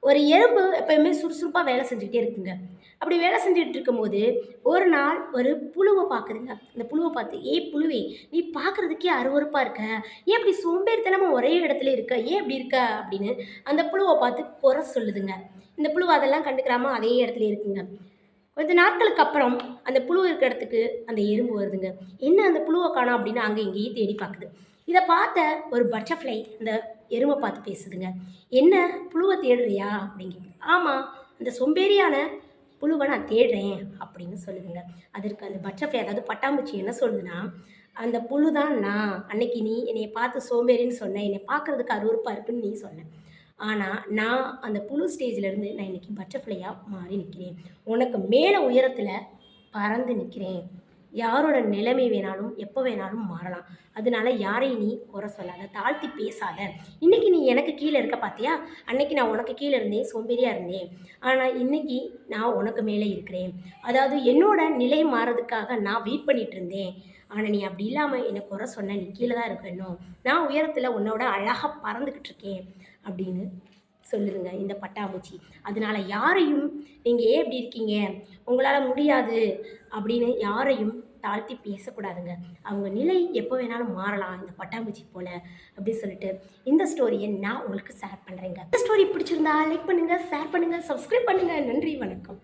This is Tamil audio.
ஒரு எறும்பு எப்பயுமே சுறுசுறுப்பாக வேலை செஞ்சுக்கிட்டே இருக்குங்க. அப்படி வேலை செஞ்சுட்டு இருக்கும்போது, ஒரு நாள் ஒரு புழுவ பாக்குதுங்க. அந்த புழுவ பார்த்து, "ஏய் புழுவே! நீ பார்க்கறதுக்கே அருவருப்பா இருக்க. ஏன் இப்படி சோம்பேறித்தனமா ஒரே இடத்துல இருக்க? ஏன் இப்படி இருக்க?" அப்படின்னு அந்த புழுவ பார்த்து குறை சொல்லுதுங்க. இந்த புழு அதெல்லாம் கண்டுக்கிறாம அதே இடத்துல இருக்குங்க. கொஞ்ச நாட்களுக்கு அப்புறம் அந்த புழு இருக்க இடத்துக்கு அந்த எறும்பு வருதுங்க. என்ன அந்த புழுவ காணோம் அப்படின்னு அங்க இங்கேயும் தேடி பாக்குது. இத பார்த்த ஒரு பட்டர்ஃப்ளை அந்த எறும்ப பார்த்து பேசுதுங்க. "என்ன புழுவ தேடுறியா?" அப்படின்னு கேக்குது. "ஆமா, அந்த சோம்பேறியான புழுவ நான் தேடுறேன்" அப்படின்னு சொல்லுதுங்க. அதற்கு அந்த பட்டர்ஃப்ளை அதாவது பட்டாம்பூச்சி என்ன சொல்லுதுன்னா, "அந்த புழு தான் நான். அன்னைக்கு நீ என்னைய பார்த்து சோம்பேறின்னு சொன்ன. என்னைய பார்க்கறதுக்கு அருவருப்பா இருக்குன்னு நீ சொன்ன. ஆனா, நான் அந்த புழு ஸ்டேஜ்லேருந்து நான் இன்னைக்கு பட்டர்ஃப்ளையா மாறி நிக்கிறேன். உனக்கு மேல உயரத்தில பறந்து நிக்கிறேன். யாரோட நிலைமை வேணாலும், எப்ப வேணாலும் மாறலாம். அதனால யாரையும் நீ குறை சொல்லாத, தாழ்த்தி பேசாத. இன்னைக்கு நீ எனக்கு கீழ இருக்க பார்த்தியா? அன்னைக்கு நான் உனக்கு கீழ இருந்தேன், சோம்பேறியா இருந்தேன். ஆனா, இன்னைக்கு நான் உனக்கு மேல இருக்கிறேன். அதாவது என்னோட நிலை மாறதுக்காக நான் வெயிட் பண்ணிட்டு இருந்தேன். ஆனா, நீ அப்படி இல்லாம என்ன குறை சொன்ன. நீ கீழ தான் இருக்க இன்னும். நான் உயரத்தில உன்னோட அழகா பறந்துகிட்டு இருக்கேன்." அப்படின்னு சொல்லுதுங்க இந்த பட்டாம்பூச்சி. அதனால யாரையும் நீங்க ஏன் இப்படி இருக்கீங்க? உங்களால முடியாது அப்படின்னு யாரையும் தாழ்த்தி பேசக்கூடாதுங்க. அவங்க நிலை எப்போ வேணாலும் மாறலாம் இந்த பட்டாம்பூச்சி போல அப்படின்னு சொல்லிட்டு இந்த ஸ்டோரிய நான் உங்களுக்கு ஷேர் பண்றேங்க. இந்த ஸ்டோரி பிடிச்சிருந்தா லைக் பண்ணுங்க, ஷேர் பண்ணுங்க, சப்ஸ்கிரைப் பண்ணுங்க. நன்றி, வணக்கம்.